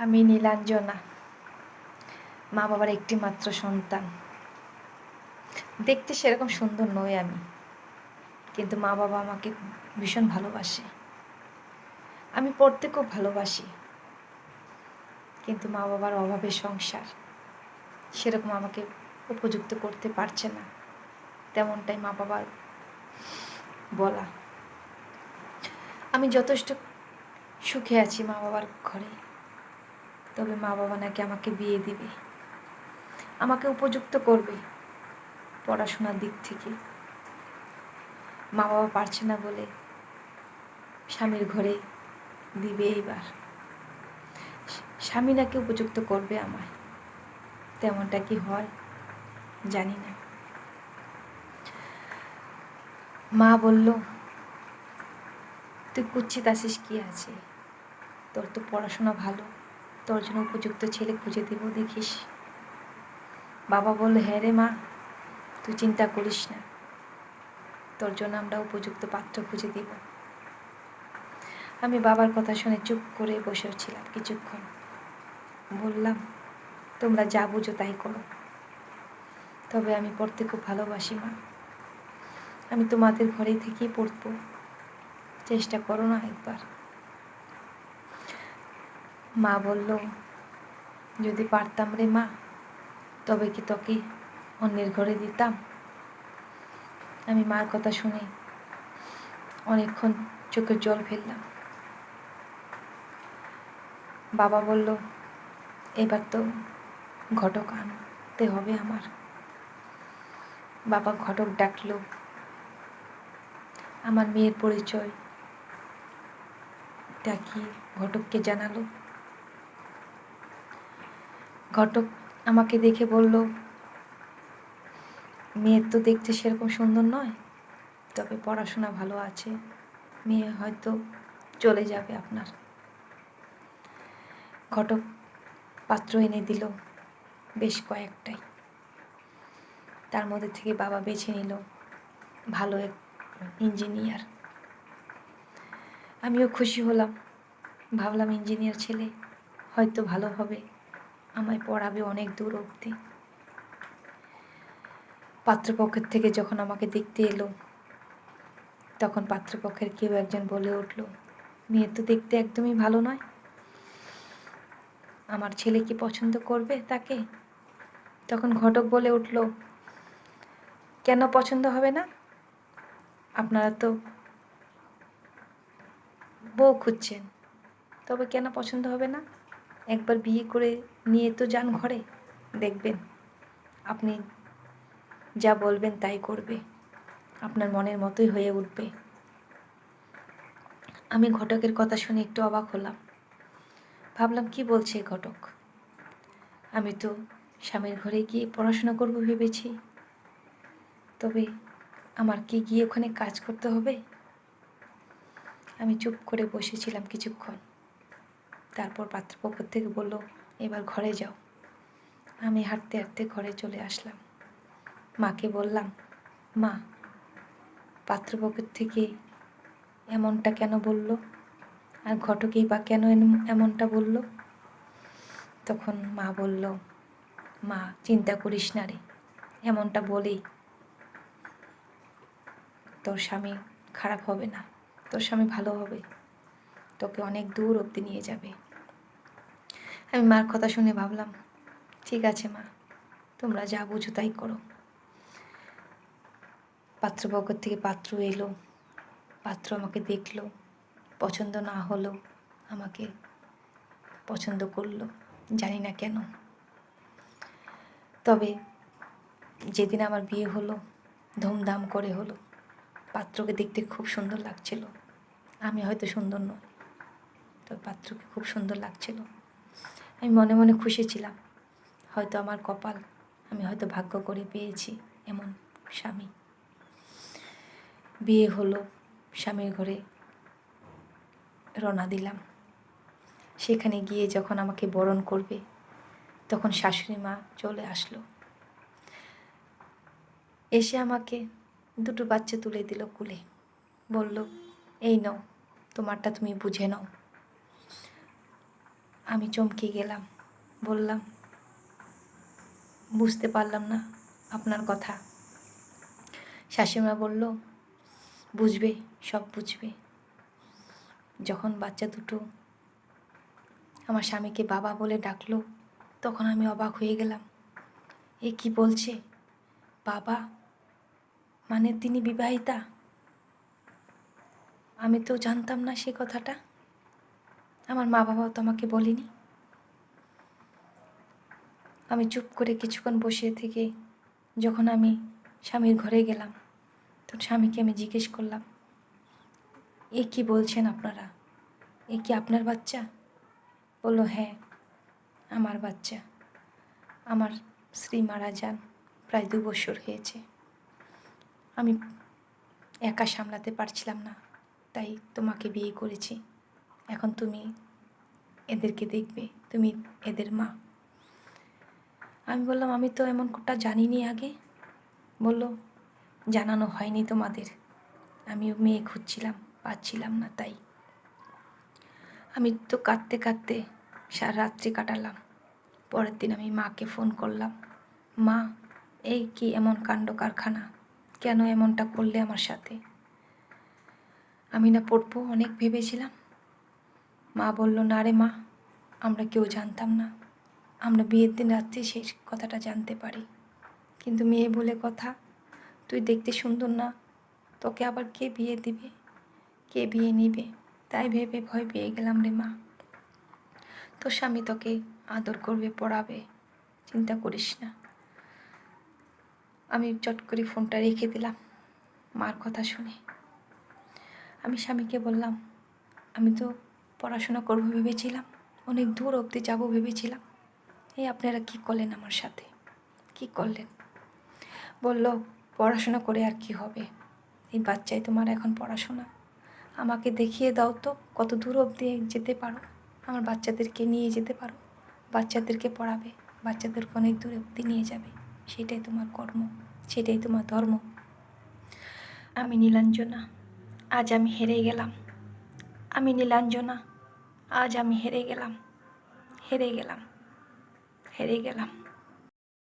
আমি নীলাঞ্জনা, মা বাবার একটি মাত্র সন্তান। দেখতে সেরকম সুন্দর নই আমি, কিন্তু মা বাবা আমাকে ভীষণ ভালোবাসে। আমি পড়তে খুব ভালোবাসি, কিন্তু মা বাবার অভাবে সংসার সেরকম আমাকে উপযুক্ত করতে পারছে না, তেমনটাই মা বাবার বলা। আমি যথেষ্ট সুখে আছি মা বাবার ঘরে, তবে মা বাবা নাকি আমাকে বিয়ে দিবে, আমাকে উপযুক্ত করবে পড়াশোনার দিক থেকে। মা বাবা পারছে না বলে স্বামীর ঘরে দিবে। এইবার স্বামী নাকি উপযুক্ত করবে আমায়, তেমনটা কি হয় জানি না। মা বলল, তুই কুচ্ছিত আসিস কি আছে, তোর তো পড়াশোনা ভালো, তোর জন্য উপযুক্ত ছেলে খুঁজে দেব, দেখিস। বাবা বলল, হ্যাঁ রে মা, তুই চিন্তা করিস না, তোর জন্য আমরা উপযুক্ত পাত্র খুঁজে দেব। আমি বাবার কথা শুনে চুপ করে বসেছিলাম কিছুক্ষণ। বললাম, তোমরা যা বুঝো তাই করো, তবে আমি পড়তে খুব ভালোবাসি মা, আমি তোমাদের ঘরেই থেকেই পড়বো, চেষ্টা করো না একবার। মা বলল, যদি পারতাম রে মা, তবে কি তোকে অন্যের ঘরে দিতাম? আমি মার কথা শুনে অনেকক্ষণ চোখের জল ফেললাম। বাবা বলল, এবার তো ঘটক আনতে হবে আমার। বাবা ঘটক ডাকলো, আমার মেয়ের পরিচয় ডাকি ঘটককে জানালো। ঘটক আমাকে দেখে বলল, মেয়ের তো দেখতে সেরকম সুন্দর নয়, তবে পড়াশোনা ভালো আছে, মেয়ে হয়তো চলে যাবে আপনার। ঘটক পাত্র এনে দিল বেশ কয়েকটাই, তার মধ্যে থেকে বাবা বেছে নিল ভালো এক ইঞ্জিনিয়ার। আমিও খুশি হলাম, ভাবলাম ইঞ্জিনিয়ার ছেলে হয়তো ভালো হবে, আমায় পড়াবে অনেক দূর অবধি। পাত্রপক্ষের থেকে যখন আমাকে দেখতে এলো, তখন পাত্রপক্ষের কেউ একজন বলে উঠল, মেয়ে তো দেখতে একদমই ভালো নয়, আমার ছেলে কি পছন্দ করবে তাকে? তখন ঘটক বলে উঠল, কেন পছন্দ হবে না? আপনারা তো বউ খুঁজছেন, তবে কেন পছন্দ হবে না? একবার বিয়ে করে নিয়ে তো যান ঘরে, দেখবেন আপনি যা বলবেন তাই করবে, আপনার মনের মতোই হয়ে উঠবে। আমি ঘটকের কথা শুনে একটু অবাক হলাম। ভাবলাম, কি বলছে ঘটক? আমি তো স্বামীর ঘরে গিয়ে পড়াশোনা করব ভেবেছি, তবে আমার কি গিয়ে ওখানে কাজ করতে হবে? আমি চুপ করে বসেছিলাম কিছুক্ষণ। তারপর পাত্রপক্ষ থেকে বলল, এবার ঘরে যাও। আমি হাঁটতে হাঁটতে ঘরে চলে আসলাম। মাকে বললাম, মা, পাত্রপক্ষের থেকে এমনটা কেন বলল, আর ঘটকেই বা কেন এমনটা বলল? তখন মা বলল, মা চিন্তা করিস না রে, এমনটা বলেই তোর স্বামী খারাপ হবে না, তোর স্বামী ভালো হবে, তোকে অনেক দূর অবধি নিয়ে যাবে। আমি মার কথা শুনে ভাবলাম, ঠিক আছে মা, তোমরা যা বুঝো তাই করো। পাত্রপক্ষ থেকে পাত্র এলো, পাত্র আমাকে দেখলো, পছন্দ না হলো আমাকে পছন্দ করলো, জানি না কেন। তবে যেদিন আমার বিয়ে হলো, ধুমধাম করে হলো। পাত্রকে দেখতে খুব সুন্দর লাগছিল, আমি হয়তো সুন্দর নই, তবে পাত্রকে খুব সুন্দর লাগছিল। আমি মনে মনে খুশি ছিলাম, হয়তো আমার কপাল, আমি হয়তো ভাগ্য করে পেয়েছি এমন স্বামী। বিয়ে হলো, স্বামীর ঘরে রওনা দিলাম। সেখানে গিয়ে যখন আমাকে বরণ করবে, তখন শাশুড়ি মা চলে আসলো, এসে আমাকে দুটো বাচ্চা তুলে দিল কোলে, বলল, এই নাও, তোমারটা তুমি বুঝে নাও। আমি চমকে গেলাম, বললাম, বুঝতে পারলাম না আপনার কথা। শাশুড়িমা বলল, বুঝবে, সব বুঝবে। যখন বাচ্চা দুটো আমার স্বামীকে বাবা বলে ডাকলো, তখন আমি অবাক হয়ে গেলাম। এ কি বলছে? বাবা মানে তিনি বিবাহিতা? আমি তো জানতাম না সে কথাটা। আমার মা বাবাও তো আমাকে বলেনি। আমি চুপ করে কিছুক্ষণ বসে থেকে যখন আমি স্বামীর ঘরে গেলাম, তখন স্বামীকে আমি জিজ্ঞেস করলাম, এ কি বলছেন আপনারা? এ কি আপনার বাচ্চা? বললো, হ্যাঁ আমার বাচ্চা। আমার স্ত্রী মারা যান প্রায় 2 বছর হয়েছে। আমি একা সামলাতে পারছিলাম না, তাই তোমাকে বিয়ে করেছি। এখন তুমি এদেরকে দেখবে, তুমি এদের মা। আমি বললাম, আমি তো এমন কোনটা জানিনি আগে। বলল, জানানো হয়নি তোমাদের, আমিও মেয়ে খুঁজছিলাম, পাচ্ছিলাম না, তাই। আমি তো কাঁদতে কাঁদতে সারা রাত্রি কাটালাম। পরের দিন আমি মাকে ফোন করলাম, মা এই কি এমন কাণ্ড কারখানা, কেন এমনটা করলে আমার সাথে? আমি না পড়বো অনেক ভেবেছিলাম। মা বলল, না রে মা, আমরা কেউ জানতাম না, আমরা বিয়ের দিন রাত্রে সেই কথাটা জানতে পারি। কিন্তু মেয়ে বলে কথা, তুই দেখতে সুন্দর না, তোকে আবার কে বিয়ে দিবে, কে বিয়ে নিবে, তাই ভেবে ভয় পেয়ে গেলাম রে মা। তোর স্বামী তোকে আদর করবে, পড়াবে, চিন্তা করিস না। আমি চট করে ফোনটা রেখে দিলাম মার কথা শুনে। আমি স্বামীকে বললাম, আমি তো পড়াশোনা করবো ভেবেছিলাম, অনেক দূর অবধি যাবো ভেবেছিলাম, এই আপনারা কি করলেন আমার সাথে, কি করলেন? বলল, পড়াশোনা করে আর কি হবে, এই বাচ্চাই তোমার এখন পড়াশোনা। আমাকে দেখিয়ে দাও তো কত দূর অবধি যেতে পারো, আমার বাচ্চাদেরকে নিয়ে যেতে পারো, বাচ্চাদেরকে পড়াবে, বাচ্চাদেরকে অনেক দূর অবধি নিয়ে যাবে, সেটাই তোমার কর্ম, সেটাই তোমার ধর্ম। আমি নীলাঞ্জনা, আজ আমি হেরে গেলাম। আমি নীলাঞ্জনা, আজ আমি হেরে গেলাম, হেরে গেলাম, হেরে গেলাম।